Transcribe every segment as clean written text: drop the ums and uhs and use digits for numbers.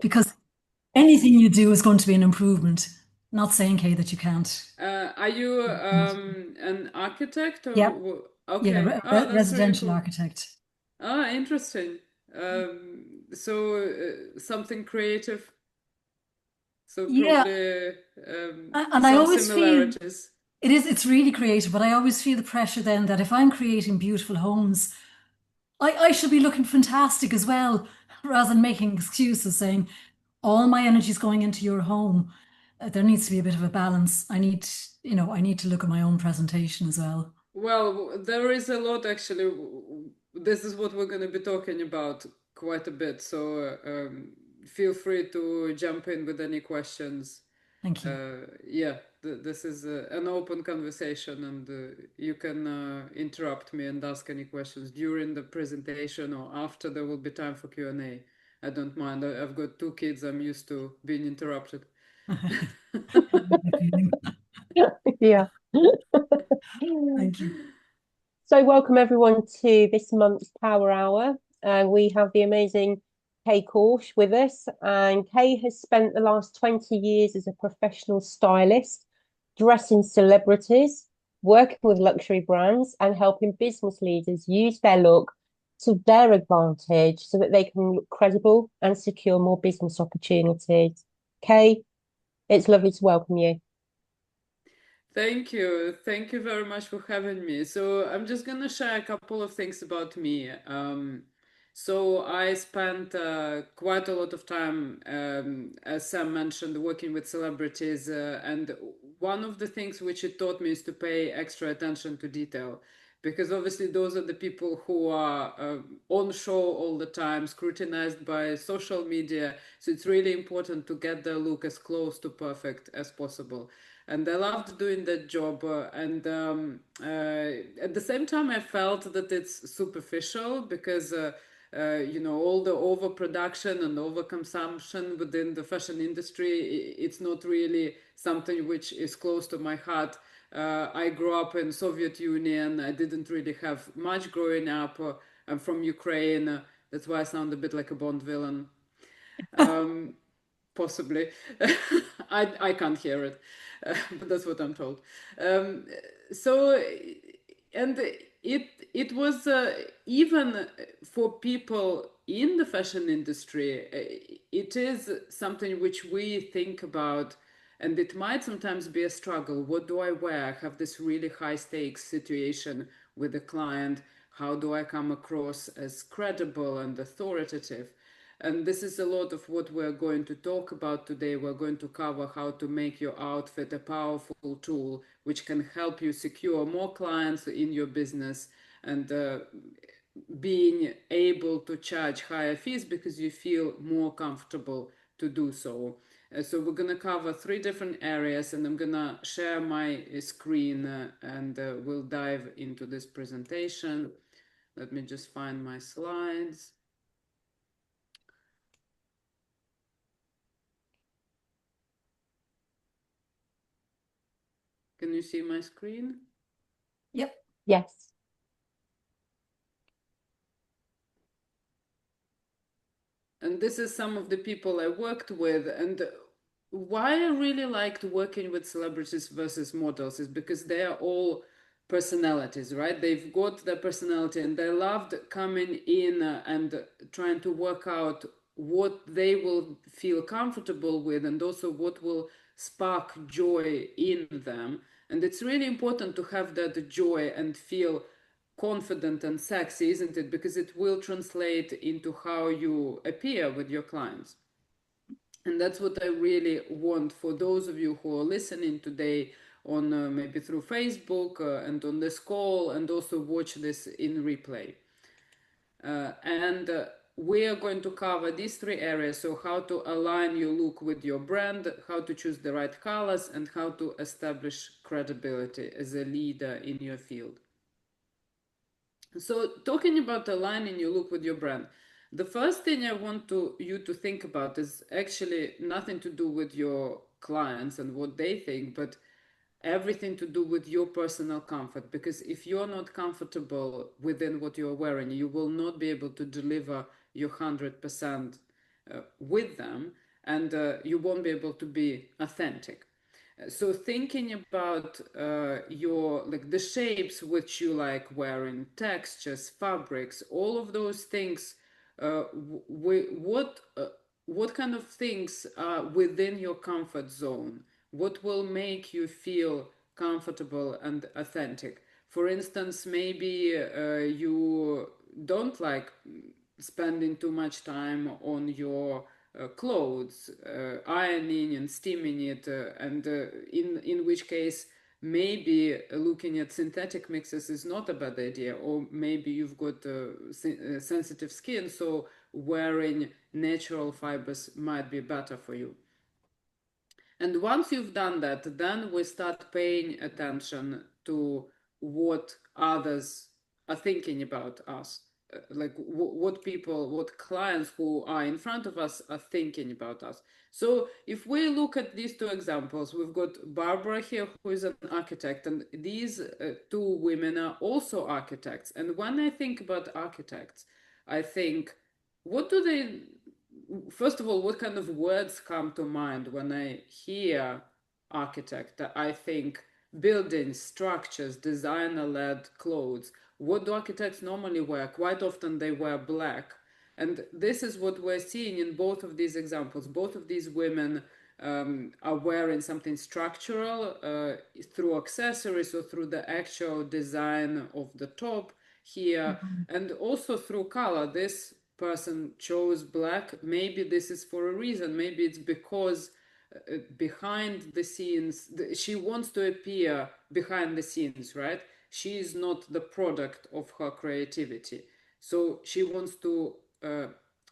because anything you do is going to be an improvement. Not saying, Kay, that you can't. Are you an architect or Yeah, yeah, okay? Oh, that's really residential cool. architect. Ah, interesting. So something creative. So Yeah, probably and I some always feel similarities. it's really creative, but I always feel the pressure then that if I'm creating beautiful homes, I should be looking fantastic as well, rather than making excuses saying all my energy is going into your home. There needs to be a bit of a balance. I need to look at my own presentation as well. Well, there is a lot actually. This is what we're going to be talking about quite a bit. So feel free to jump in with any questions. Thank you. Yeah, this is an open conversation, and you can interrupt me and ask any questions during the presentation or after. There will be time for Q&A. I don't mind. I've got two kids. I'm used to being interrupted. Yeah. Thank you. So, welcome everyone to this month's Power Hour. We have the amazing Kay Korsh with us, and Kay has spent the last 20 years as a professional stylist, dressing celebrities, working with luxury brands, and helping business leaders use their look to their advantage so that they can look credible and secure more business opportunities. Kay, it's lovely to welcome you. Thank you. Thank you very much for having me. So I'm just gonna share a couple of things about me. So I spent quite a lot of time, as Sam mentioned, working with celebrities, and one of the things which it taught me is to pay extra attention to detail, because obviously those are the people who are on show all the time, scrutinized by social media. So it's really important to get their look as close to perfect as possible, and I loved doing that job. And At the same time, I felt that it's superficial because. All the overproduction and overconsumption within the fashion industry, it's not really something which is close to my heart. I grew up in Soviet Union. I didn't really have much growing up. I'm from Ukraine. That's why I sound a bit like a Bond villain. Um, Possibly. I can't hear it, but that's what I'm told. Um, so, and it was even for people in the fashion industry, it is something which we think about, and it might sometimes be a struggle. What do I wear? I have this really high stakes situation with a client. How do I come across as credible and authoritative? And this is a lot of what we're going to talk about today. We're going to cover how to make your outfit a powerful tool which can help you secure more clients in your business, and being able to charge higher fees because you feel more comfortable to do so. So we're going to cover three different areas, and I'm going to share my screen, and we'll dive into this presentation. Let me just find my slides. Can you see my screen? Yep. Yes. And this is some of the people I worked with. And why I really liked working with celebrities versus models is because they are all personalities, right? They've got their personality, and they loved coming in and trying to work out what they will feel comfortable with, and also what will spark joy in them. And it's really important to have that joy and feel confident and sexy, isn't it? Because it will translate into how you appear with your clients. And that's what I really want for those of you who are listening today on maybe through Facebook and on this call, and also watch this in replay. And We are going to cover these three areas. So how to align your look with your brand, how to choose the right colors, and how to establish credibility as a leader in your field. So talking about aligning your look with your brand, the first thing I want you to think about is actually nothing to do with your clients and what they think, but everything to do with your personal comfort. Because if you're not comfortable within what you're wearing, you will not be able to deliver your 100%, with them, and you won't be able to be authentic. So thinking about your like the shapes which you like wearing, textures, fabrics, all of those things, what kind of things are within your comfort zone? What will make you feel comfortable and authentic? For instance, maybe you don't like spending too much time on your clothes, ironing and steaming it, and in which case maybe looking at synthetic mixes is not a bad idea, or maybe you've got sensitive skin, so wearing natural fibers might be better for you. And once you've done that, then we start paying attention to what others are thinking about us. Like what people, what clients who are in front of us are thinking about us. So if we look at these two examples, we've got Barbara here, who is an architect, and these two women are also architects. And when I think about architects, I think, what do they first of all, what kind of words come to mind when I hear architect? I think buildings, structures, designer-led clothes. What do architects normally wear? Quite often they wear black. And this is what we're seeing in both of these examples. Both of these women are wearing something structural through accessories or through the actual design of the top here, and also through color. This person chose black. Maybe this is for a reason. Maybe it's because behind the scenes, she wants to appear behind the scenes, right? She is not the product of her creativity. So she wants to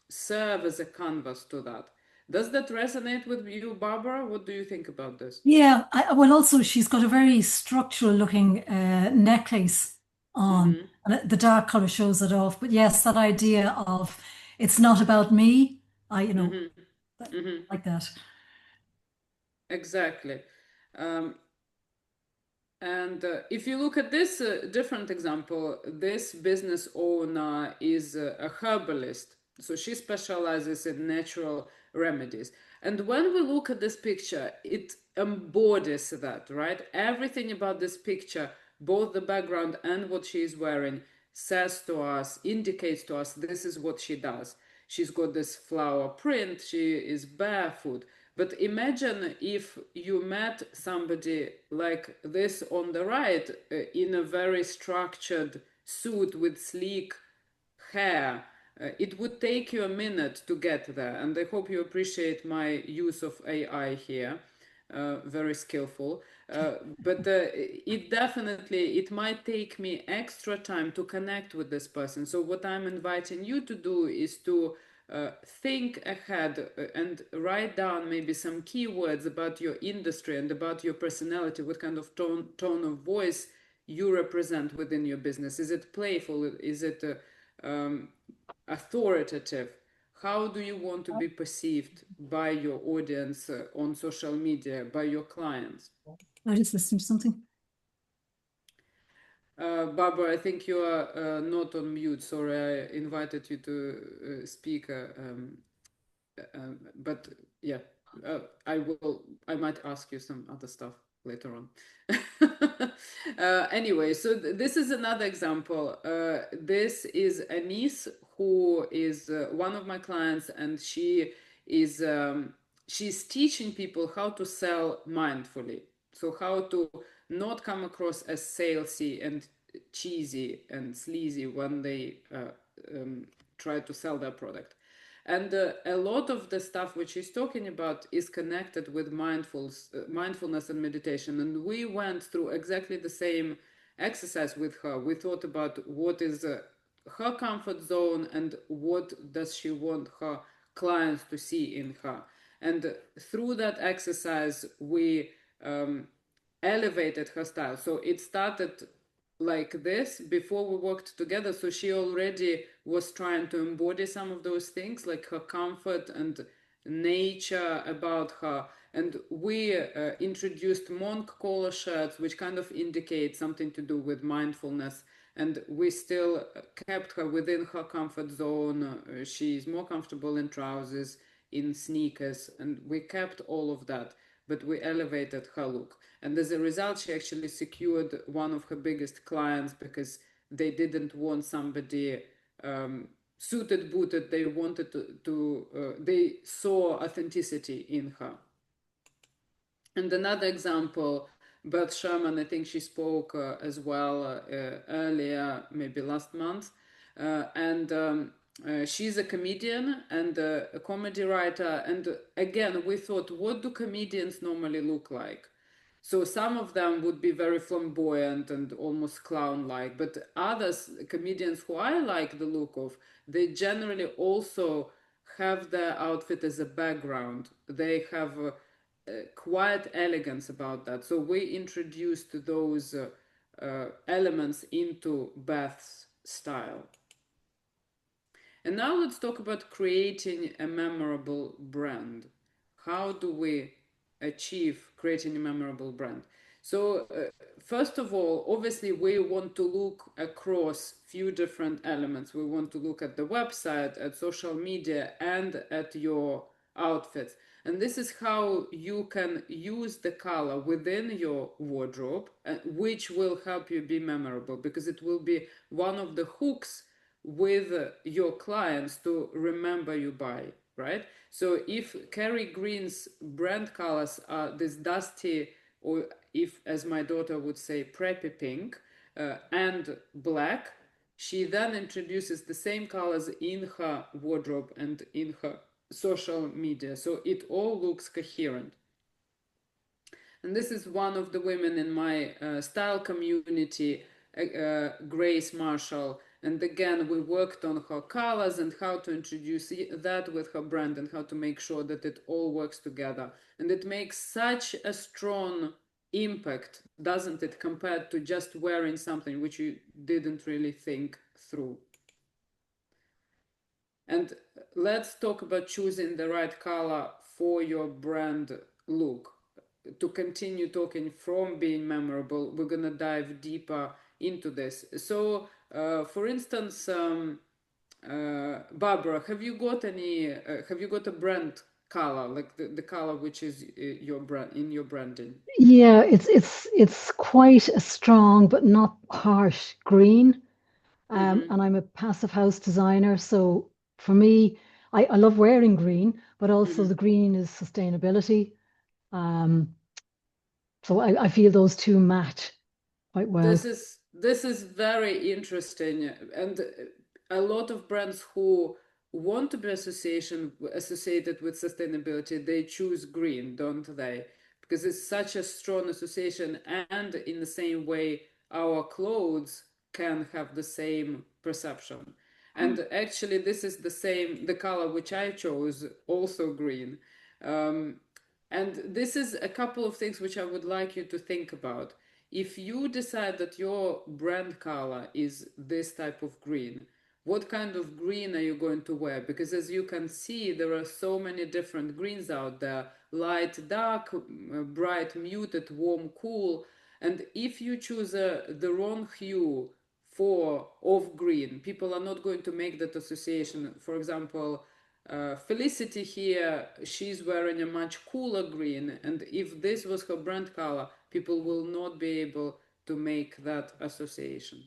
serve as a canvas to that. Does that resonate with you, Barbara? What do you think about this? Yeah, well, also she's got a very structural looking necklace on, Mm-hmm. and the dark color shows it off. But yes, that idea of it's not about me, Mm-hmm. Mm-hmm. like that. Exactly. And if you look at this different example, this business owner is a herbalist. So she specializes in natural remedies. And when we look at this picture, it embodies that, right? Everything about this picture, both the background and what she is wearing, says to us, indicates to us this is what she does. She's got this flower print, she is barefoot. But imagine if you met somebody like this on the right in a very structured suit with sleek hair. It would take you a minute to get there, and I hope you appreciate my use of AI here. Very skillful, but it definitely it might take me extra time to connect with this person. So what I'm inviting you to do is to think ahead and write down maybe some keywords about your industry and about your personality, what kind of tone of voice you represent within your business. Is it playful? Is it authoritative? How do you want to be perceived by your audience on social media, by your clients? I just listened to something. Barbara, I think you are not on mute. Sorry, I invited you to speak, but yeah, I will. I might ask you some other stuff later on. Anyway, so this is another example. This is Anis, who is one of my clients, and is she's teaching people how to sell mindfully. So how to not come across as salesy and cheesy and sleazy when they try to sell their product. And a lot of the stuff which he's talking about is connected with mindfulness and meditation. And we went through exactly the same exercise with her. We thought about what is her comfort zone and what does she want her clients to see in her. And through that exercise, we elevated her style. So it started like this before we worked together. So she already was trying to embody some of those things, like her comfort and nature about her. And we introduced monk collar shirts, which kind of indicate something to do with mindfulness and we still kept her within her comfort zone. She's more comfortable in trousers, in sneakers, and we kept all of that, but we elevated her look. And as a result, she actually secured one of her biggest clients because they didn't want somebody suited, booted. They wanted they saw authenticity in her. And another example, Beth Sherman, I think she spoke as well earlier, maybe last month. And she's a comedian and a comedy writer. And again, we thought, what do comedians normally look like? So some of them would be very flamboyant and almost clown-like, but others, comedians who I like the look of, they generally also have their outfit as a background. They have quiet elegance about that. So we introduced those elements into Beth's style. And now let's talk about creating a memorable brand. How do we achieve creating a memorable brand? So first of all, obviously we want to look across few different elements. We want to look at the website, at social media, and at your outfits. And this is how you can use the color within your wardrobe, which will help you be memorable, because it will be one of the hooks with your clients to remember you by, right? So if Carrie Green's brand colors are this dusty, or if, as my daughter would say, preppy pink and black, she then introduces the same colors in her wardrobe and in her social media. So it all looks coherent. And this is one of the women in my style community, Grace Marshall. And again, we worked on her colors and how to introduce that with her brand and how to make sure that it all works together. And it makes such a strong impact, doesn't it, compared to just wearing something which you didn't really think through. And let's talk about choosing the right color for your brand look. To continue talking from being memorable, we're gonna dive deeper into this. So, for instance, Barbara, have you got any? Have you got a brand color, like the color which is your brand in your branding? Yeah, it's quite a strong but not harsh green. Mm-hmm. And I'm a passive house designer, so for me, I love wearing green, but also Mm-hmm. the green is sustainability. Um, so I feel those two match quite well. This is very interesting, and a lot of brands who want to be associated with sustainability, they choose green, don't they? Because it's such a strong association, and in the same way, our clothes can have the same perception. And actually, this is the color which I chose, also green. Um, and this is a couple of things which I would like you to think about. If you decide that your brand color is this type of green, what kind of green are you going to wear? Because as you can see, there are so many different greens out there: light, dark, bright, muted, warm, cool. And if you choose the wrong hue for of green, people are not going to make that association. For example, Felicity here, she's wearing a much cooler green, and if this was her brand color, people will not be able to make that association.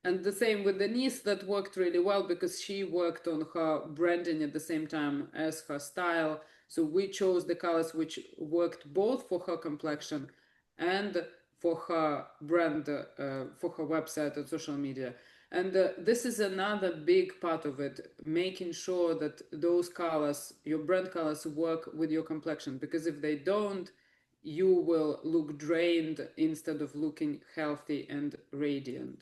And the same with Denise, that worked really well because she worked on her branding at the same time as her style. So we chose the colors which worked both for her complexion and for her brand, for her website and social media. And this is another big part of it, making sure that those colors, your brand colors, work with your complexion. Because if they don't, you will look drained instead of looking healthy and radiant.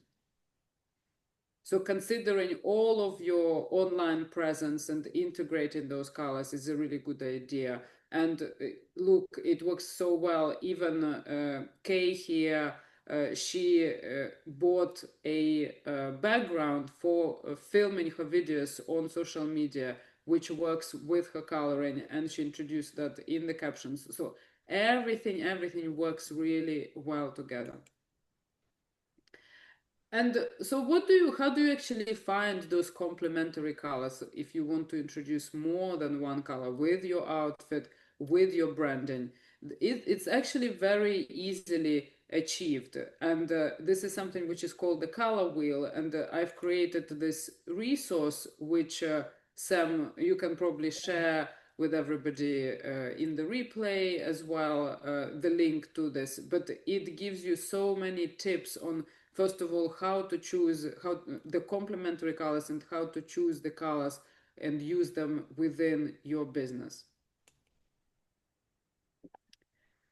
So considering all of your online presence and integrating those colors is a really good idea. And look, it works so well. Even Kay here, she bought a background for filming her videos on social media, which works with her coloring, and she introduced that in the captions. So everything works really well together. And so how do you actually find those complementary colors if you want to introduce more than one color with your outfit, with your branding? It's actually very easily achieved. And this is something which is called the color wheel. And I've created this resource, which Sam, you can probably share with everybody in the replay as well, the link to this. But it gives you so many tips on, first of all, how to choose how the complementary colors and how to choose the colors and use them within your business.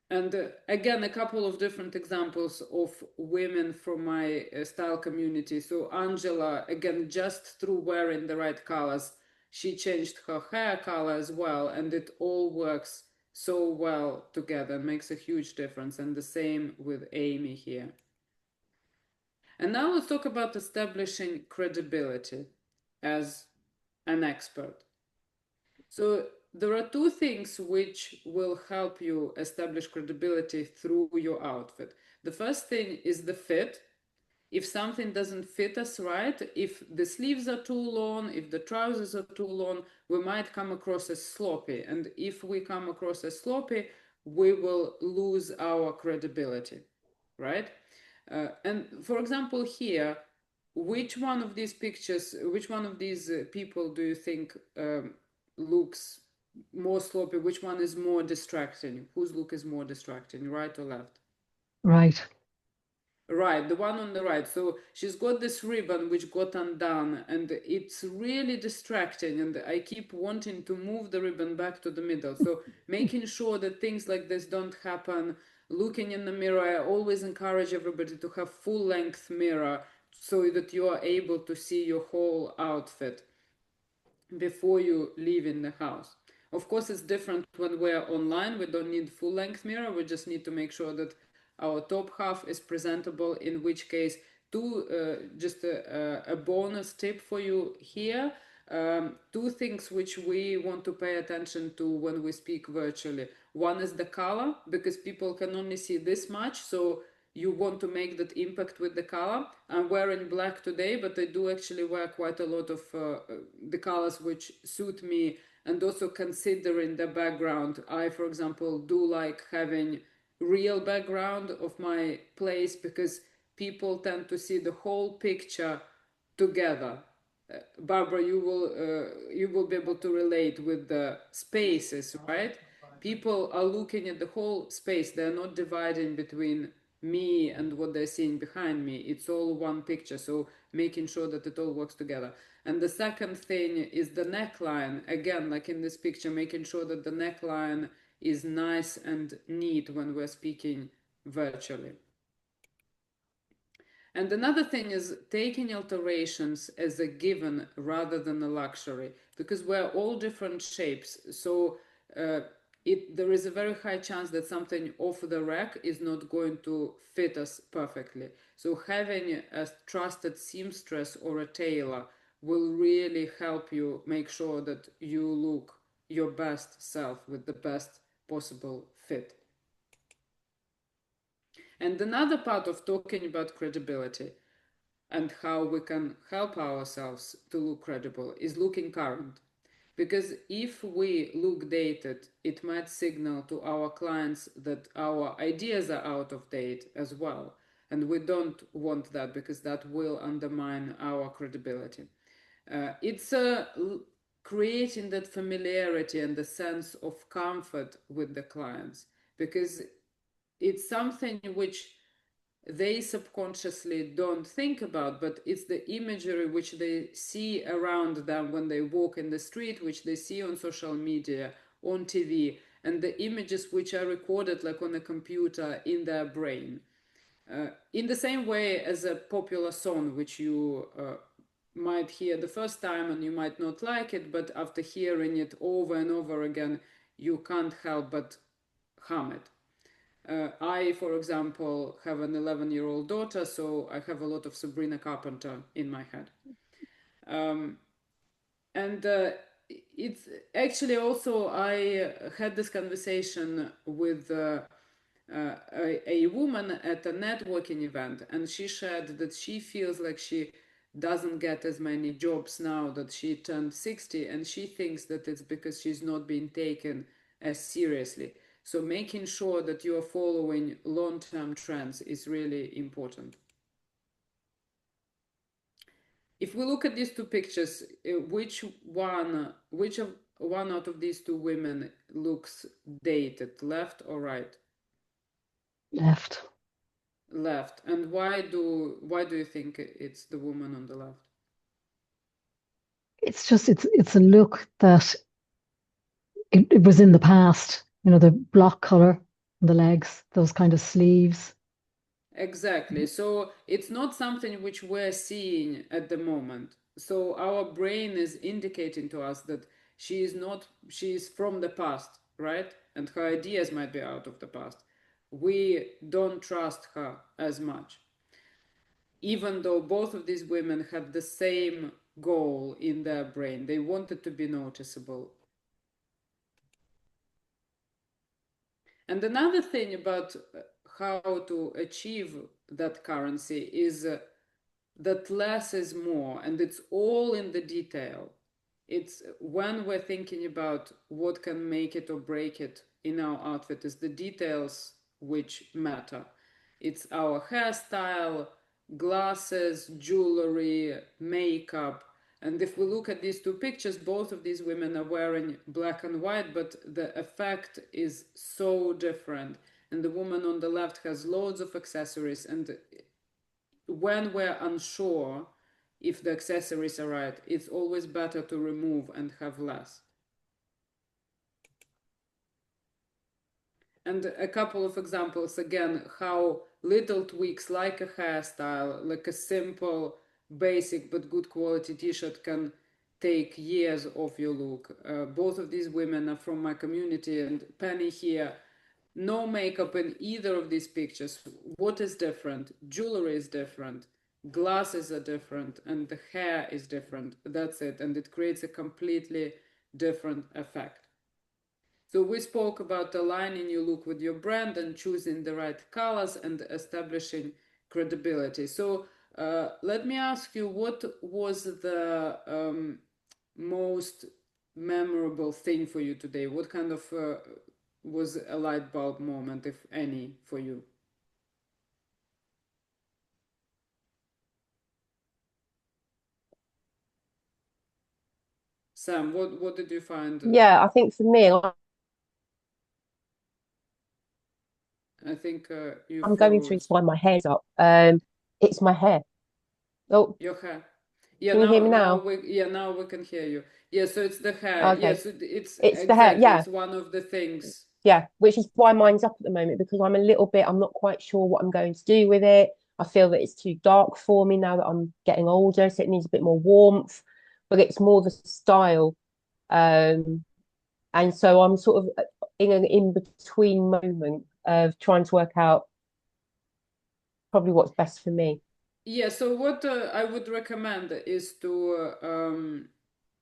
And again, a couple of different examples of women from my style community. So Angela, again, just through wearing the right colors, she changed her hair color as well, and it all works so well together and makes a huge difference. And the same with Amy here. And now let's talk about establishing credibility as an expert. So there are two things which will help you establish credibility through your outfit. The first thing is the fit. If something doesn't fit us right, if the sleeves are too long, if the trousers are too long, we might come across as sloppy. And if we come across as sloppy, we will lose our credibility, right? And for example, here, which one of these pictures, which one of these people do you think looks more sloppy? Which one is more distracting? Whose look is more distracting, right or left? Right. Right, the one on the right. So she's got this ribbon which got undone, and it's really distracting. And I keep wanting to move the ribbon back to the middle. So making sure that things like this don't happen. Looking in the mirror, I always encourage everybody to have full length mirror so that you are able to see your whole outfit before you leave in the house. Of course, it's different when we're online. We don't need full length mirror. We just need to make sure that our top half is presentable, in which case, just a bonus tip for you here. Two things which we want to pay attention to when we speak virtually. One is the color, because people can only see this much. So you want to make that impact with the color. I'm wearing black today, but I do actually wear quite a lot of the colors which suit me, and also considering the background. I, for example, do like having real background of my place because people tend to see the whole picture together. Barbara, you will be able to relate with the spaces, right? People are looking at the whole space. They're not dividing between me and what they're seeing behind me. It's all one picture. So making sure that it all works together. And the second thing is the neckline. Again, like in this picture, making sure that the neckline is nice and neat when we're speaking virtually. And another thing is taking alterations as a given rather than a luxury, because we're all different shapes. So there is a very high chance that something off the rack is not going to fit us perfectly. So having a trusted seamstress or a tailor will really help you make sure that you look your best self with the best possible fit. And another part of talking about credibility and how we can help ourselves to look credible is looking current. Because if we look dated, it might signal to our clients that our ideas are out of date as well. And we don't want that because that will undermine our credibility. It's creating that familiarity and the sense of comfort with the clients, because it's something which they subconsciously don't think about, but it's the imagery which they see around them when they walk in the street, which they see on social media, on TV, and the images which are recorded like on a computer in their brain. In the same way as a popular song, which you might hear the first time and you might not like it, but after hearing it over and over again, you can't help but hum it. I, for example, have an 11-year-old daughter, so I have a lot of Sabrina Carpenter in my head. And it's actually also, I had this conversation with a woman at a networking event, and she shared that she feels like she doesn't get as many jobs now that she turned 60, and she thinks that it's because she's not being taken as seriously. So making sure that you are following long-term trends is really important. If we look at these two pictures, which one out of these two women looks dated, left or right? Left. Left. And why do you think it's the woman on the left? It's just it's a look that it was in the past. You know, the block color on the legs, those kind of sleeves. Exactly. So it's not something which we're seeing at the moment. So our brain is indicating to us that she is from the past, right? And her ideas might be out of the past. We don't trust her as much. Even though both of these women had the same goal in their brain, they wanted to be noticeable. And another thing about how to achieve that currency is that less is more, and it's all in the detail. It's when we're thinking about what can make it or break it in our outfit, is the details which matter. It's our hairstyle, glasses, jewelry, makeup. And if we look at these two pictures, both of these women are wearing black and white, but the effect is so different. And the woman on the left has loads of accessories. And when we're unsure if the accessories are right, it's always better to remove and have less. And a couple of examples again, how little tweaks like a hairstyle, like a simple, basic but good quality t-shirt can take years off your look. Both of these women are from my community, and Penny here, no makeup in either of these pictures. What is different? Jewelry is different, glasses are different, and the hair is different. That's it. And it creates a completely different effect. So we spoke about aligning your look with your brand and choosing the right colors and establishing credibility. So let me ask you, what was the most memorable thing for you today? What kind of was a light bulb moment, if any, for you? Sam, what did you find? Yeah, I think for me, I think you I'm going through froze. to wind my hair up. It's my hair. Oh, Your hair. Yeah, can you hear me now now? we can hear you. Yeah, so it's the hair. Yeah, Okay, so it's it's the hair. exactly, Yeah, it's one of the things. yeah, which is why mine's up at the moment because I'm not quite sure what I'm going to do with it. I feel that it's too dark for me now that I'm getting older, so it needs a bit more warmth, but it's more the style. Um, and so I'm sort of in an in-between moment of trying to work out probably what's best for me. Yeah, so what I would recommend is to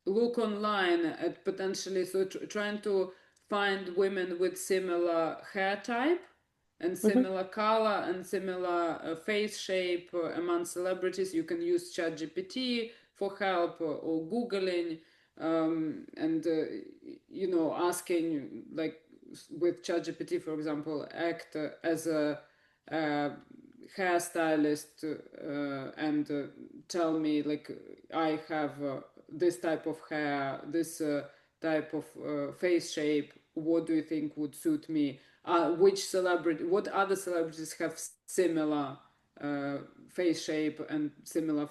look online at potentially, so trying to find women with similar hair type and Hmm. similar color and similar face shape among celebrities. You can use ChatGPT for help, or Googling, and asking, like with ChatGPT, for example, act as a uh, hairstylist, and tell me, like, I have this type of hair, this type of face shape. What do you think would suit me? What other celebrities have similar uh, face shape and similar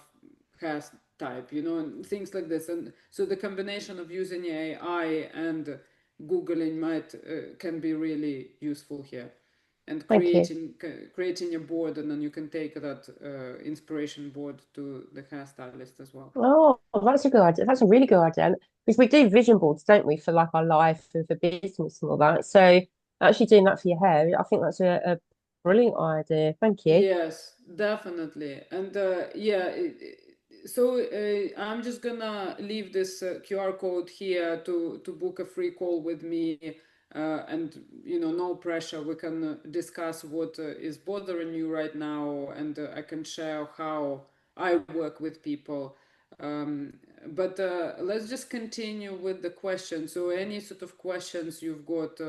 hair type, and things like this. And so the combination of using AI and Googling can be really useful here. And Thank you. creating a board, and then you can take that inspiration board to the hairstylist as well. Oh, that's a good idea. That's a really good idea. Because we do vision boards, don't we, for like our life and for business and all that. So actually doing that for your hair, I think that's a brilliant idea. Thank you. Yes, definitely. And yeah, so I'm just gonna leave this QR code here to book a free call with me. and no pressure. We can discuss what is bothering you right now, and I can share how I work with people. But let's just continue with the questions. So any sort of questions you've got,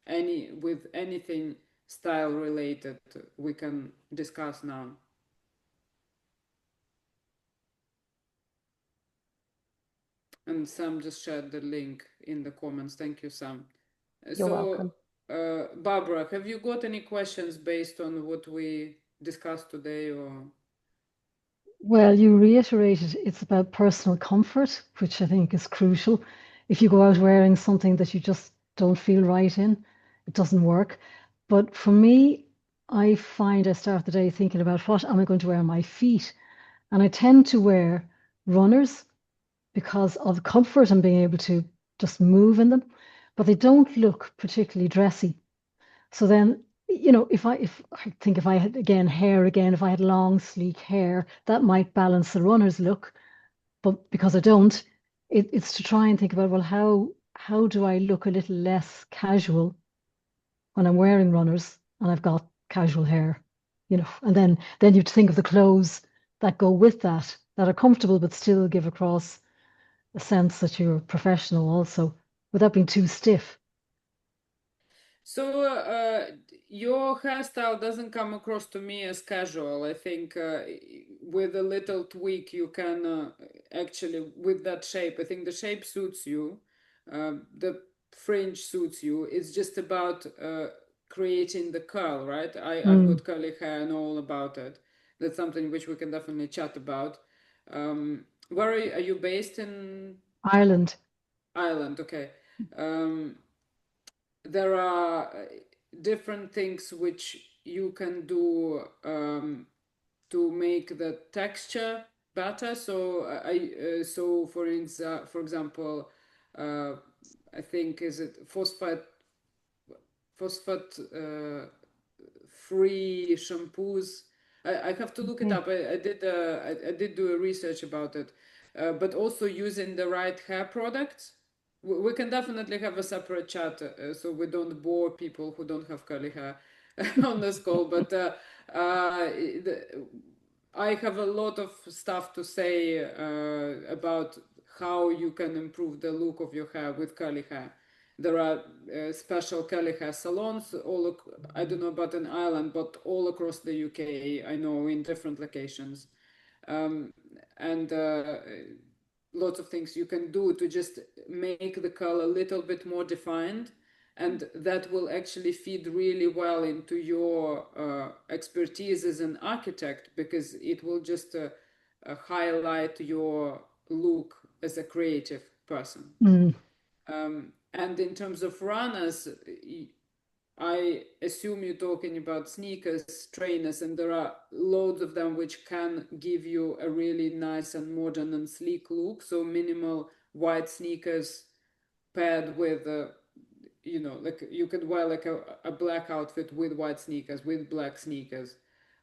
any with anything style related, we can discuss now. And Sam just shared the link in the comments. Thank you, Sam. You're So, welcome. Barbara, have you got any questions based on what we discussed today, or? Well, you reiterated it's about personal comfort, which I think is crucial. If you go out wearing something that you just don't feel right in, it doesn't work. But for me, I find I start the day thinking about what am I going to wear on my feet? And I tend to wear runners because of comfort and being able to just move in them, but they don't look particularly dressy. So then, if I had again hair again, if I had long, sleek hair, that might balance the runner's look. But because I don't, it's to try and think about, well, how do I look a little less casual when I'm wearing runners and I've got casual hair, and then you have to think of the clothes that go with that are comfortable but still give across a sense that you're professional also, without being too stiff. So, your hairstyle doesn't come across to me as casual. I think with a little tweak, you can actually, with that shape, I think the shape suits you, the fringe suits you. It's just about creating the curl, right? I've Mm, got curly hair and all about it. That's something which we can definitely chat about. Where are you based in Ireland. Ireland? Okay. Um, there are different things which you can do to make the texture better. So for example, uh, I think is it phosphate free shampoos. I have to look it Okay. up. I did do a research about it, but also using the right hair products. We can definitely have a separate chat, so we don't bore people who don't have curly hair on this call. But I have a lot of stuff to say about how you can improve the look of your hair with curly hair. There are special curly hair salons I don't know about in Ireland, but all across the UK, I know in different locations. Um, and lots of things you can do to just make the curl a little bit more defined. And that will actually feed really well into your expertise as an architect, because it will just highlight your look as a creative person. Mm, And in terms of runners, I assume you're talking about sneakers, trainers, and there are loads of them which can give you a really nice and modern and sleek look. So minimal white sneakers paired with, like you could wear like a black outfit with white sneakers, with black sneakers.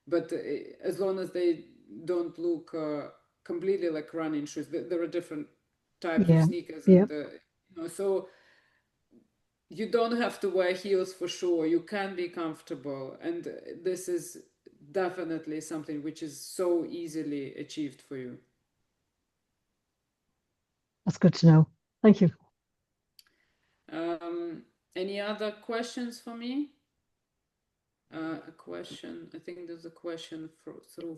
But as long as they don't look completely like running shoes, there are different types of yeah. sneakers, Yeah. and so you don't have to wear heels for sure. You can be comfortable, and this is definitely something which is so easily achieved for you. That's good to know. Thank you. Um, any other questions for me? A question. I think there's a question through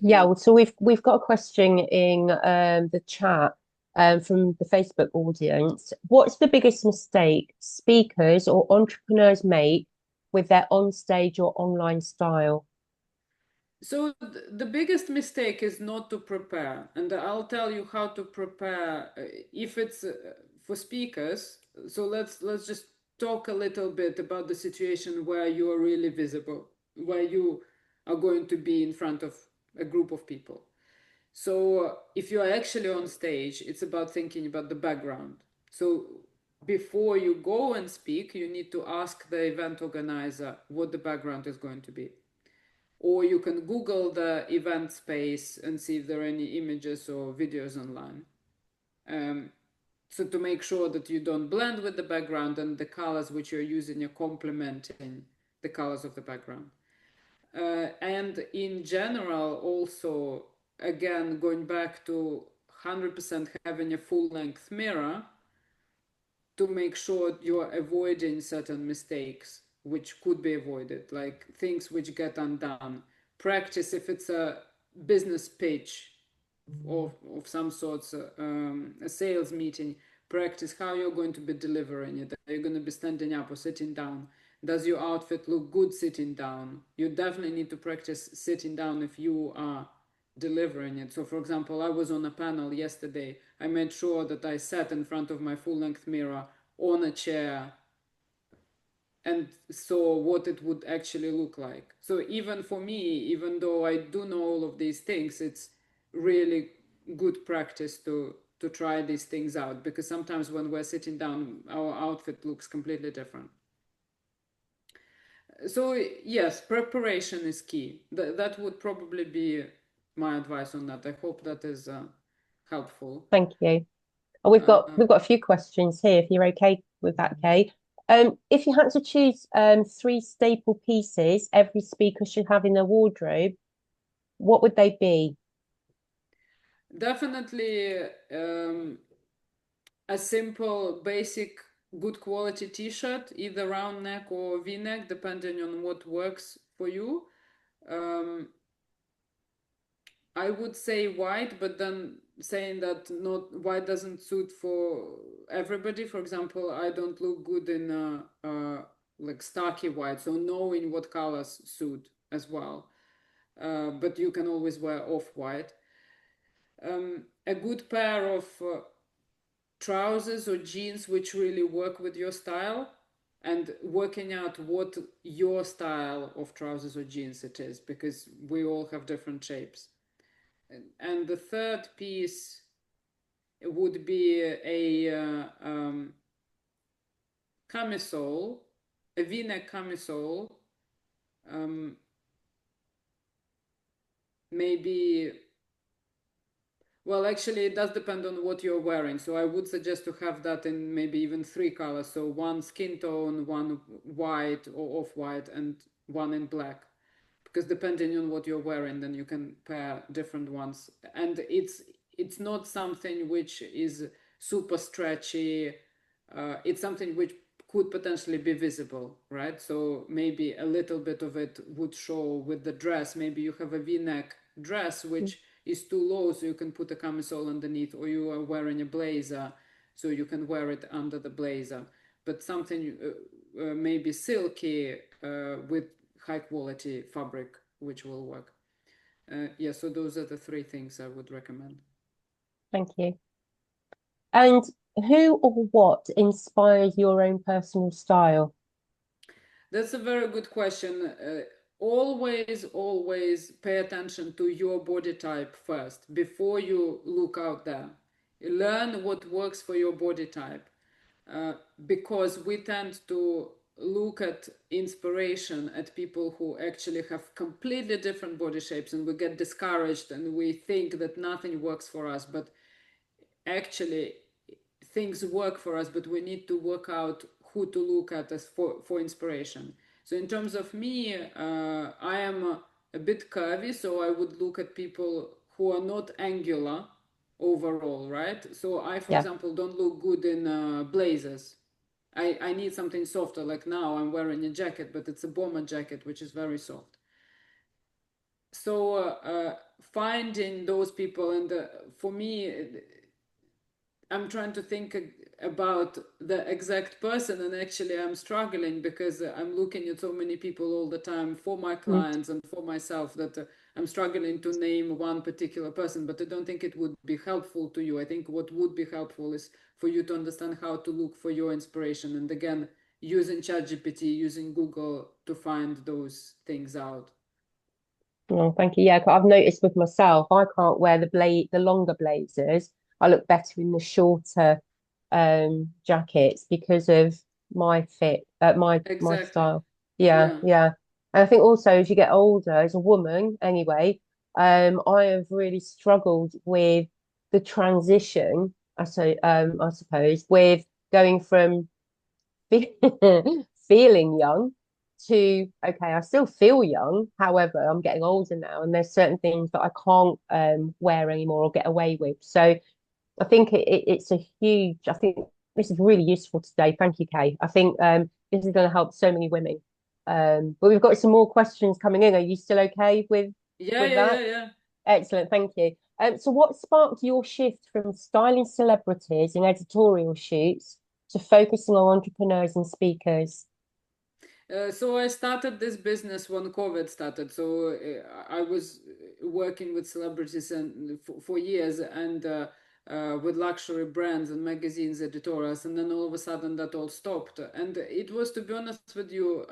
Yeah, Facebook. well, so we've got a question in the chat from the Facebook audience. What's the biggest mistake speakers or entrepreneurs make with their on-stage or online style? So the biggest mistake is not to prepare, and I'll tell you how to prepare if it's for speakers. So let's just talk a little bit about the situation where you are really visible, where you are going to be in front of a group of people. So if you are actually on stage, it's about thinking about the background. So before you go and speak, you need to ask the event organizer what the background is going to be. Or you can Google the event space and see if there are any images or videos online. Um, so to make sure that you don't blend with the background and the colors which you're using are complementing the colors of the background. And in general, also, again, going back to 100% having a full-length mirror to make sure you're avoiding certain mistakes which could be avoided, like things which get undone. Practice if it's a business pitch of some sorts, a sales meeting. Practice how you're going to be delivering it. Are you going to be standing up or sitting down? Does your outfit look good sitting down? You definitely need to practice sitting down if you are delivering it. So, for example, I was on a panel yesterday. I made sure that I sat in front of my full-length mirror on a chair and saw what it would actually look like. So even for me, even though I do know all of these things, it's really good practice to try these things out, because sometimes when we're sitting down, our outfit looks completely different. So yes, preparation is key. That would probably be my advice on that. I hope that is helpful. Thank you. Oh, we've got a few questions here, if you're okay with that, Kay. If you had to choose 3 staple pieces every speaker should have in their wardrobe, what would they be? Definitely a simple, basic, good quality t-shirt, either round neck or v-neck, depending on what works for you. I would say white, but then saying that not white doesn't suit for everybody. For example, I don't look good in like starky white, so knowing what colors suit as well. But you can always wear off-white. A good pair of trousers or jeans which really work with your style, and working out what your style of trousers or jeans it is, because we all have different shapes. And the third piece would be a camisole, a v-neck camisole, maybe. Well, actually, it does depend on what you're wearing. So I would suggest to have that in maybe even 3 colors. So one skin tone, one white or off-white, and one in black. Because depending on what you're wearing, then you can pair different ones. And it's not something which is super stretchy. It's something which could potentially be visible, right? So maybe a little bit of it would show with the dress. Maybe you have a v-neck dress which is too low, so you can put a camisole underneath, or you are wearing a blazer, so you can wear it under the blazer. But something maybe silky with high quality fabric, which will work. Yeah, so those are the 3 things I would recommend. Thank you. And who or what inspires your own personal style? That's a very good question. Always pay attention to your body type first before you look out there. Learn what works for your body type, because we tend to look at inspiration at people who actually have completely different body shapes, and we get discouraged and we think that nothing works for us. But actually, things work for us, but we need to work out who to look at as for inspiration. So in terms of me, I am a bit curvy, so I would look at people who are not angular overall, right? So I, for example, don't look good in blazers. I need something softer. Like now I'm wearing a jacket, but it's a bomber jacket, which is very soft. So finding those people, and for me, I'm trying to think about the exact person, and actually I'm struggling because I'm looking at so many people all the time for my clients and for myself that I'm struggling to name one particular person. But I don't think it would be helpful to you. I think what would be helpful is for you to understand how to look for your inspiration, and again, using ChatGPT, using Google to find those things out. Oh, thank you. Yeah, I've noticed with myself, I can't wear the longer blazers. I look better in the shorter jackets because of my fit, my Exactly. style. Yeah, Yeah. yeah. And I think also as you get older, as a woman anyway, I have really struggled with the transition I suppose, with going from feeling young to, okay, I still feel young. However, I'm getting older now, and there's certain things that I can't wear anymore or get away with. So I think it's a huge. I think this is really useful today. Thank you, Kay. I think this is going to help so many women. But we've got some more questions coming in. Are you still okay Yeah, with yeah, yeah, that? yeah. Excellent, thank you. So what sparked your shift from styling celebrities and editorial shoots to focusing on entrepreneurs and speakers? So I started this business when COVID started. So I was working with celebrities and for years and with luxury brands and magazines, editorials, and then all of a sudden that all stopped. And it was, to be honest with you,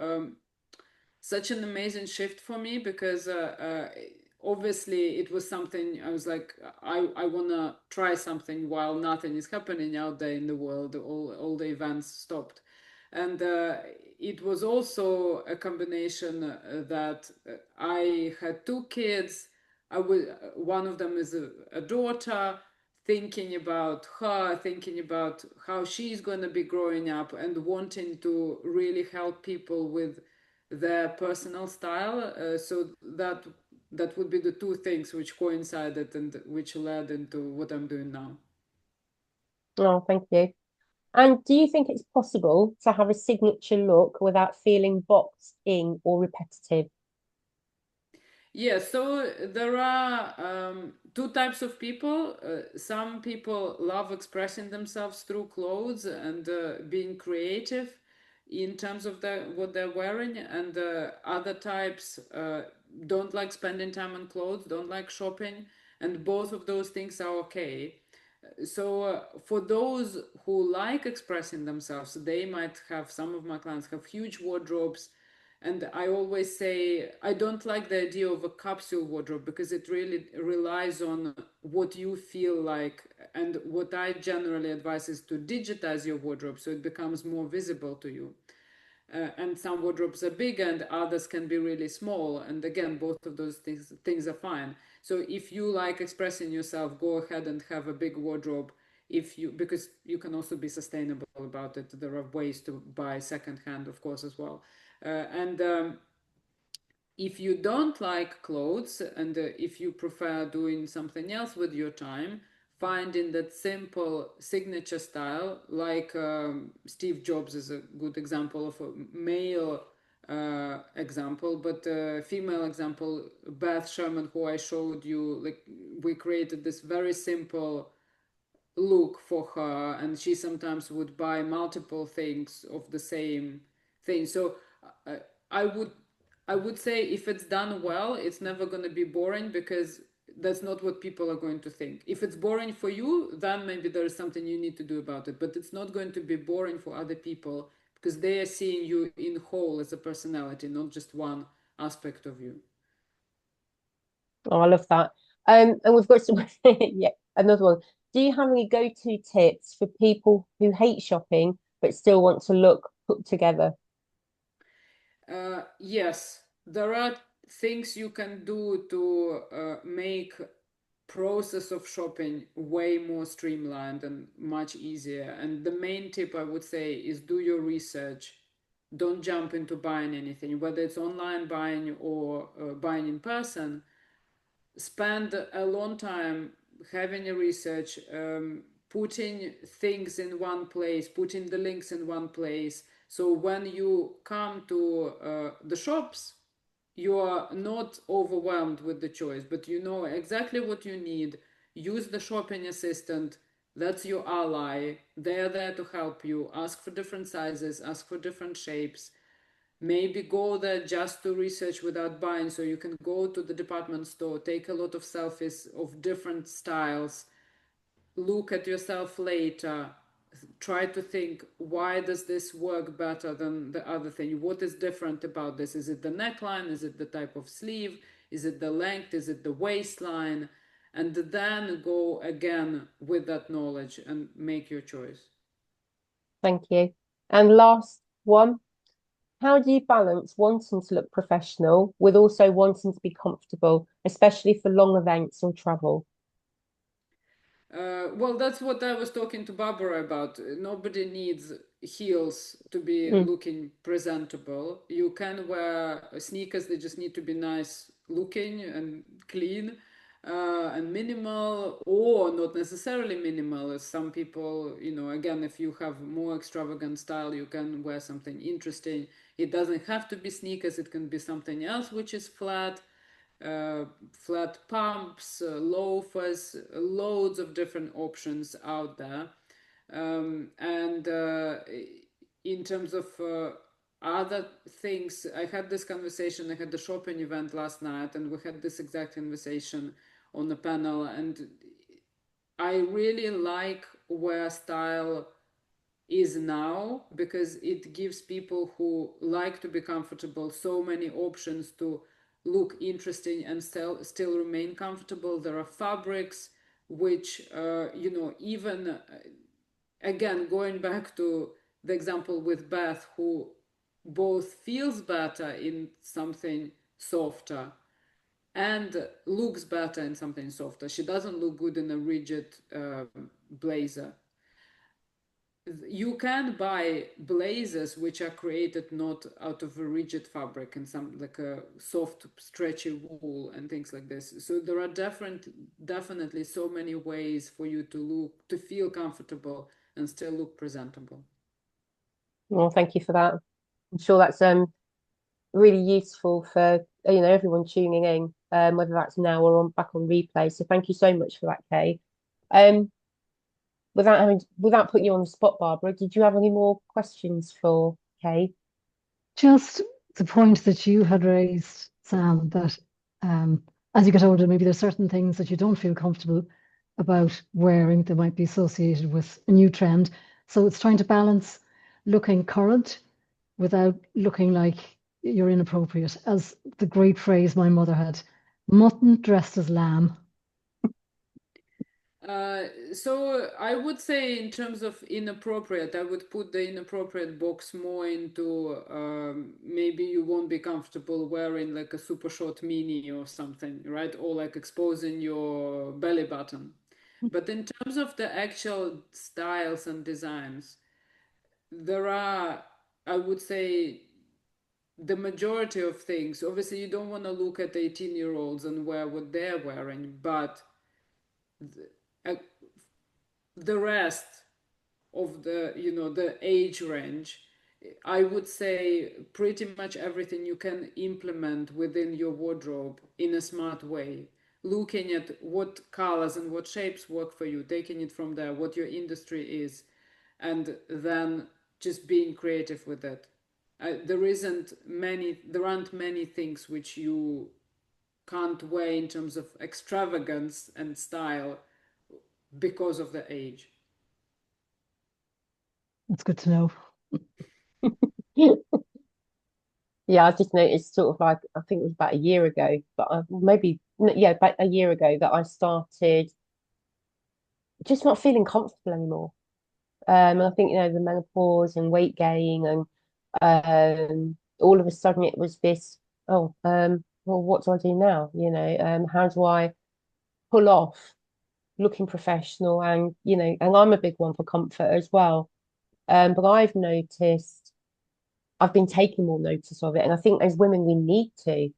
such an amazing shift for me because obviously it was something I was like, I want to try something while nothing is happening out there in the world. All the events stopped. And it was also a combination that I had two kids. One of them is a daughter, thinking about her, thinking about how she's going to be growing up, and wanting to really help people with their personal style. So that would be the two things which coincided and which led into what I'm doing now. Oh, thank you. And do you think it's possible to have a signature look without feeling boxed in or repetitive? Yeah, so there are two types of people. Some people love expressing themselves through clothes and being creative in terms of what they're wearing, and other types don't like spending time on clothes, don't like shopping, and both of those things are okay. So for those who like expressing themselves, they might have, some of my clients have huge wardrobes, and I always say I don't like the idea of a capsule wardrobe because it really relies on what you feel like. And what I generally advise is to digitize your wardrobe so it becomes more visible to you. And some wardrobes are big and others can be really small. And again, both of those things are fine. So if you like expressing yourself, go ahead and have a big wardrobe. If you, because you can also be sustainable about it. There are ways to buy secondhand, of course, as well. And if you don't like clothes and if you prefer doing something else with your time, finding that simple signature style, like Steve Jobs is a good example of a male example, but female example, Beth Sherman, who I showed you, like we created this very simple look for her, and she sometimes would buy multiple things of the same thing. So uh, i would I would say if it's done well, it's never going to be boring, because that's not what people are going to think. If it's boring for you, then maybe there is something you need to do about it, but it's not going to be boring for other people because they are seeing you in whole as a personality, not just one aspect of you. Oh, I love that. And we've got some, yeah, another one. Do you have any go-to tips for people who hate shopping but still want to look put together? Yes, there are things you can do to make process of shopping way more streamlined and much easier. And the main tip I would say is do your research. Don't jump into buying anything, whether it's online buying or buying in person. Spend a long time having a research, putting things in one place, putting the links in one place. So when you come to the shops, you are not overwhelmed with the choice, but you know exactly what you need. Use the shopping assistant. That's your ally. They're there to help you. Ask for different sizes, ask for different shapes. Maybe go there just to research without buying, so you can go to the department store, take a lot of selfies of different styles, look at yourself later, try to think, why does this work better than the other thing? What is different about this? Is it the neckline? Is it the type of sleeve? Is it the length? Is it the waistline? And then go again with that knowledge and make your choice. Thank you. And last one, how do you balance wanting to look professional with also wanting to be comfortable, especially for long events or travel? Well, that's what I was talking to Barbara about. Nobody needs heels to be Mm. looking presentable. You can wear sneakers, they just need to be nice looking and clean and minimal, or not necessarily minimal. As some people, again, if you have more extravagant style, you can wear something interesting. It doesn't have to be sneakers, it can be something else which is flat, flat pumps, loafers, loads of different options out there. And in terms of other things, I had this conversation, I had the shopping event last night, and we had this exact conversation on the panel. And I really like where style is now, because it gives people who like to be comfortable so many options to look interesting and still remain comfortable. There are fabrics which, even again, going back to the example with Beth, who both feels better in something softer and looks better in something softer. She doesn't look good in a rigid blazer. You can buy blazers which are created not out of a rigid fabric and some like a soft stretchy wool and things like this. So there are definitely so many ways for you to feel comfortable and still look presentable. Well, thank you for that. I'm sure that's really useful for everyone tuning in, whether that's now or back on replay. So thank you so much for that, Kay. Um, without putting you on the spot, Barbara, did you have any more questions for Kay? Just the point that you had raised, Sam, that as you get older, maybe there's certain things that you don't feel comfortable about wearing that might be associated with a new trend. So it's trying to balance looking current without looking like you're inappropriate. As the great phrase my mother had, mutton dressed as lamb. So I would say in terms of inappropriate, I would put the inappropriate box more into maybe you won't be comfortable wearing like a super short mini or something, right? Or like exposing your belly button. But in terms of the actual styles and designs, there are, I would say, the majority of things. Obviously, you don't want to look at 18-year-olds and wear what they're wearing, but uh, the rest of the age range, I would say pretty much everything you can implement within your wardrobe in a smart way, looking at what colors and what shapes work for you, taking it from there, what your industry is, and then just being creative with it. There aren't many things which you can't wear in terms of extravagance and style because of the age. That's good to know. Yeah, I just noticed sort of like I think it was about a year ago, but about a year ago that I started just not feeling comfortable anymore. And I think the menopause and weight gain and all of a sudden it was this, well, what do I do now? How do I pull off looking professional and I'm a big one for comfort as well. But I've noticed I've been taking more notice of it, and I think as women we need to.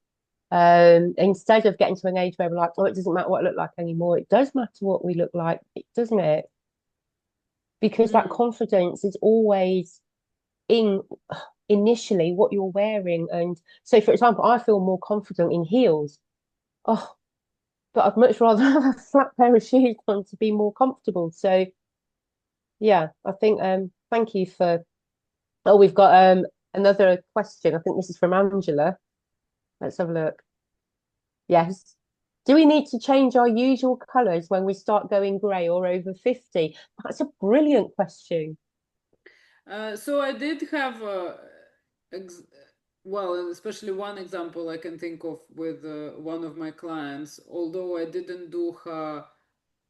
Instead of getting to an age where we're like, oh, it doesn't matter what I look like anymore. It does matter what we look like, doesn't it? Because that confidence is always in initially what you're wearing. And so, for example, I feel more confident in heels. Oh, but I'd much rather have a flat pair of shoes on to be more comfortable. So, yeah, I think thank you for. Oh, we've got another question. I think this is from Angela. Let's have a look. Yes. Do we need to change our usual colours when we start going grey or over 50? That's a brilliant question. So I did have well, especially one example I can think of with one of my clients, although I didn't do her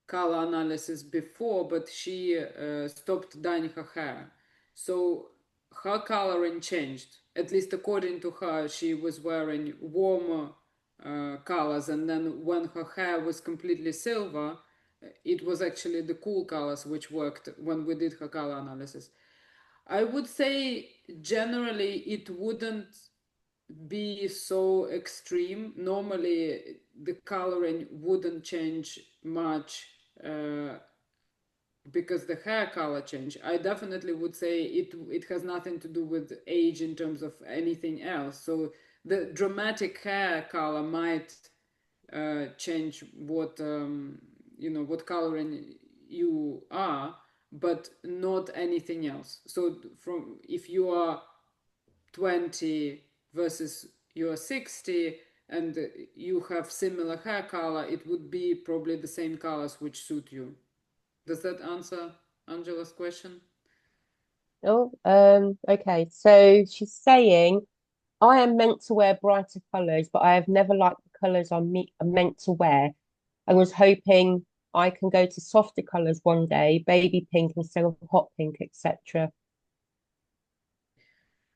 color analysis before, but she stopped dyeing her hair. So her coloring changed, at least according to her. She was wearing warmer colors, and then when her hair was completely silver, it was actually the cool colors which worked when we did her color analysis. I would say generally it wouldn't be so extreme. Normally, the coloring wouldn't change much because the hair color change. I definitely would say it has nothing to do with age in terms of anything else. So the dramatic hair color might change what what coloring you are, but not anything else. So from if you are 20 versus you're 60 and you have similar hair color, it would be probably the same colors which suit you. Does that answer Angela's question? Oh, okay. So she's saying, I am meant to wear brighter colours, but I have never liked the colours I'm meant to wear. I was hoping I can go to softer colours one day, baby pink instead of hot pink, etc.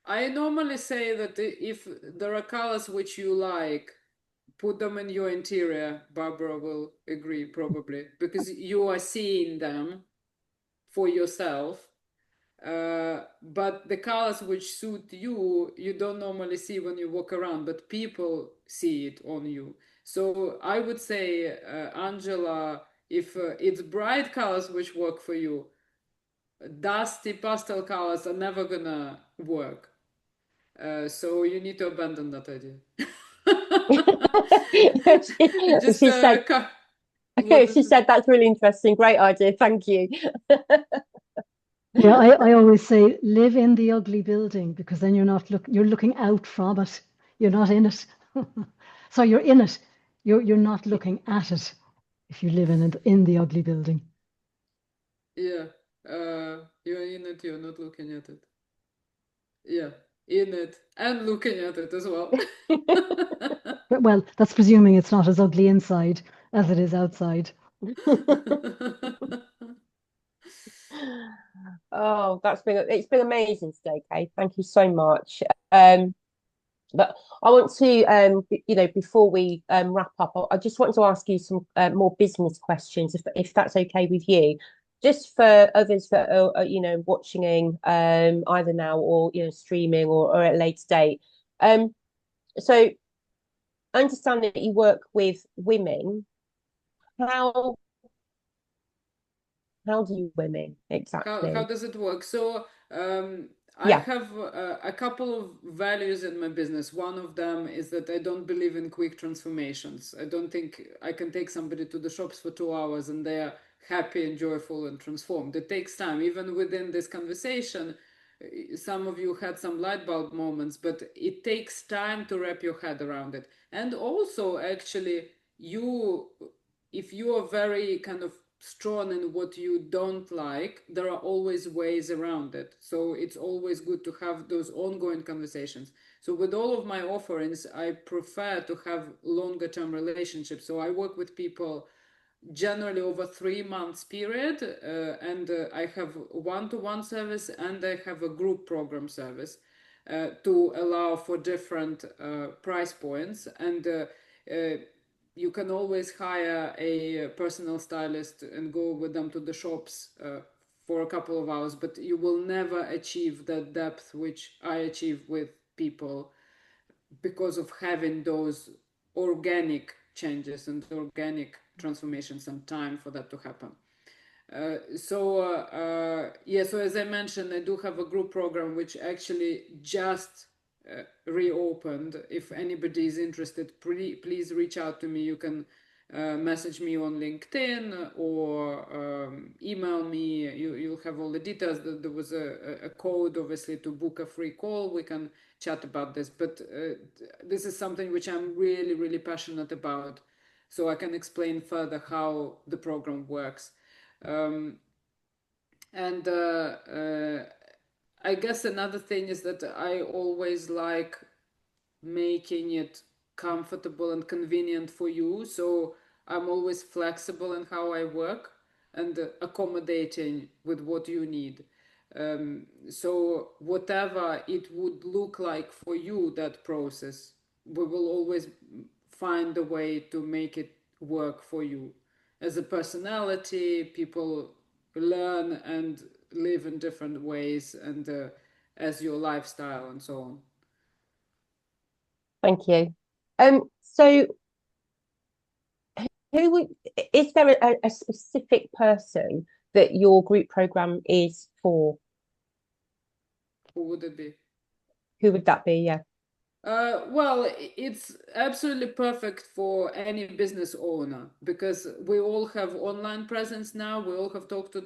I normally say that if there are colors which you like, put them in your interior. Barbara will agree probably because you are seeing them for yourself. But the colors which suit you, you don't normally see when you walk around, but people see it on you. So I would say, Angela, if it's bright colors which work for you, dusty pastel colors are never gonna work. So you need to abandon that idea. Just She said, what she is it? said that's really interesting. Great idea. Thank you. Yeah, I always say live in the ugly building because then you're looking out from it. You're not in it. So you're in it. You're not looking at it if you live in it in the ugly building. Yeah, you're in it, you're not looking at it. Yeah, in it and looking at it as well. Well, that's presuming it's not as ugly inside as it is outside. Oh, it's been amazing today, Kay. Thank you so much. But I want to, before we wrap up, I just wanted to ask you some more business questions, if that's okay with you, just for others that are watching either now or streaming or at a later date. So I understand that you work with women. How how do you women How exactly? does it work? So I Yeah. have a couple of values in my business. One of them is that I don't believe in quick transformations. I don't think I can take somebody to the shops for 2 hours and they are happy and joyful and transformed. It takes time. Even within this conversation, some of you had some light bulb moments, but it takes time to wrap your head around it. And also, actually, you if you are very kind of strong in what you don't like, there are always ways around it. So it's always good to have those ongoing conversations. So with all of my offerings, I prefer to have longer term relationships. So I work with people generally over 3 months period, and I have one-to-one service and I have a group program service to allow for different price points. And you can always hire a personal stylist and go with them to the shops for a couple of hours, but you will never achieve that depth which I achieve with people because of having those organic changes and organic transformations and time for that to happen. So as I mentioned, I do have a group program which actually just reopened. If anybody is interested, please reach out to me. You can message me on LinkedIn or email me. You'll have all the details. There was a code, obviously, to book a free call. We can chat about this. But this is something which I'm really, really passionate about. So I can explain further how the program works. Um, and I guess another thing is that I always like making it comfortable and convenient for you. So I'm always flexible in how I work and accommodating with what you need. So whatever it would look like for you, that process, we will always find a way to make it work for you. as a personality, people learn and live in different ways, and as your lifestyle and so on. Thank you. So who would, is there a specific person that your group program is for? Who would it be? Who would that be? Yeah. Well, it's absolutely perfect for any business owner because we all have online presence now. We all have talk to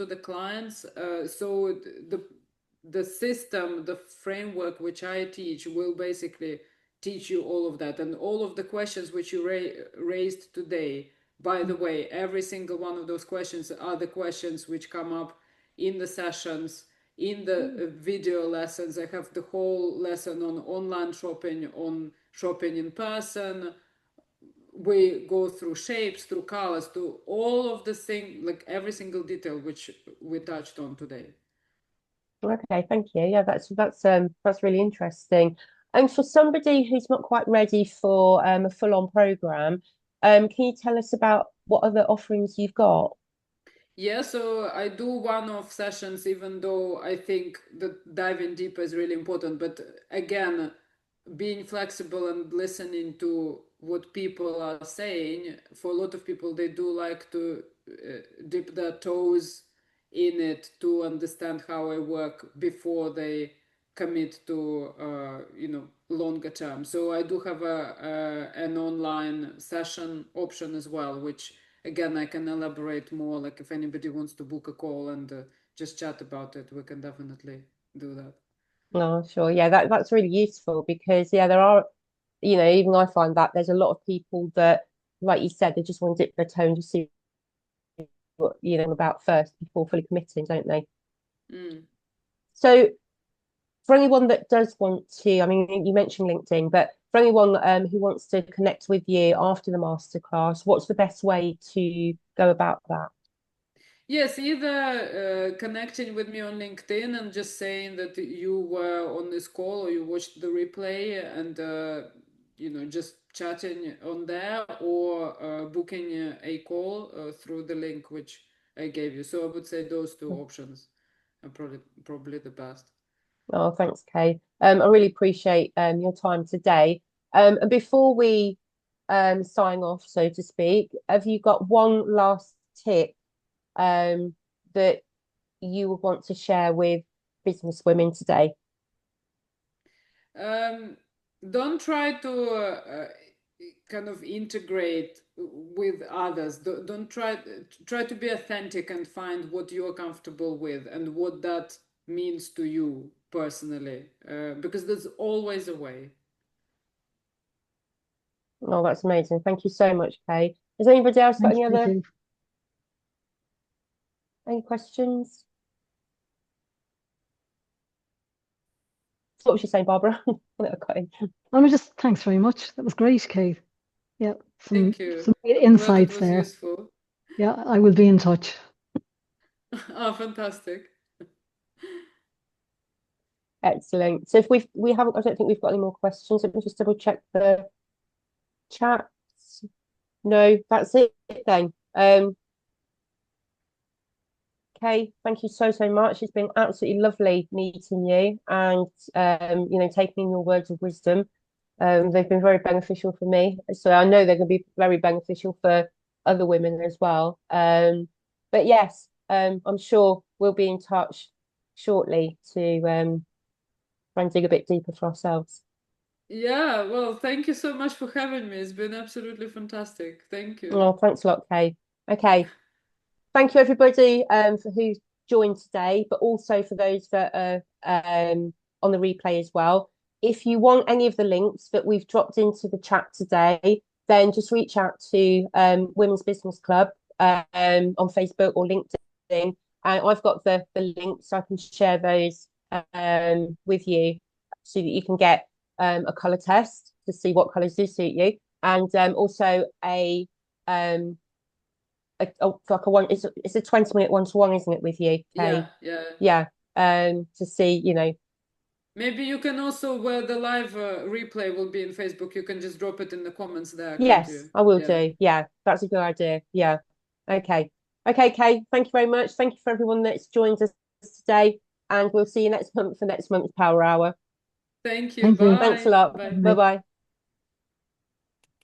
the clients. So the system, the framework which I teach will basically teach you all of that, and all of the questions which you raised today. By the way, every single one of those questions are the questions which come up in the sessions, in the video lessons. I have the whole lesson on online shopping, on shopping in person. We go through shapes, through colors, to all of the thing, like every single detail which we touched on today. Okay, thank you. Yeah, that's really interesting. And for somebody who's not quite ready for a full-on program, can you tell us about what other offerings you've got? Yeah, so I do one-off sessions, even though I think that diving deeper is really important. But again, being flexible and listening to what people are saying, for a lot of people, they do like to dip their toes in it to understand how I work before they commit to, longer term. So I do have an online session option as well, which again I can elaborate more. Like if anybody wants to book a call and just chat about it, we can definitely do that. No, sure. Yeah, that's really useful because yeah, there are, even I find that there's a lot of people that, like you said, they just want to dip their toe and just see what, about first before fully committing, don't they? Mm. So for anyone that does want to, I mean, you mentioned LinkedIn, but for anyone who wants to connect with you after the masterclass, what's the best way to go about that? Yes, either connecting with me on LinkedIn and just saying that you were on this call or you watched the replay and just chatting on there, or booking a call through the link which I gave you. So I would say those two options are probably the best. Oh, thanks, Kay. I really appreciate your time today. And before we sign off, so to speak, have you got one last tip that you would want to share with business women today? Um, don't try to kind of integrate with others. Don't try to be authentic and find what you're comfortable with and what that means to you personally, because there's always a way. Oh, that's amazing. Thank you so much, Kay. Has anybody else got Thank you. any questions? What was you saying, Barbara? Just thanks very much. That was great, Kate. Yeah, Thank you. some I'm glad it insights was there. useful. Yeah, I will be in touch. Oh, fantastic. Excellent. So if we haven't, I don't think we've got any more questions. Let me just double check the chat. No, that's it then. Kay, thank you so, so much. It's been absolutely lovely meeting you and taking in your words of wisdom. They've been very beneficial for me. So I know they're going to be very beneficial for other women as well. But yes, I'm sure we'll be in touch shortly to try and dig a bit deeper for ourselves. Yeah, well, thank you so much for having me. It's been absolutely fantastic. Thank you. Oh, thanks a lot, Kay. Okay. Thank you, everybody, for who joined today, but also for those that are on the replay as well. If you want any of the links that we've dropped into the chat today, then just reach out to Women's Business Club on Facebook or LinkedIn. And I've got the links, so I can share those with you so that you can get a colour test to see what colours do suit you. And also um, like a one, it's a 20-minute one-to-one, isn't it, with you, Kay? Yeah, yeah. Yeah. To see, Maybe you can also, where the live replay will be in Facebook, you can just drop it in the comments there, can't Yes, you? I will Yeah. do. Yeah, that's a good idea. Yeah. Okay. Okay, Kay, thank you very much. Thank you for everyone that's joined us today. And we'll see you next month for next month's Power Hour. Thank you. Thank you. Thanks a Bye. lot. Bye. Bye bye.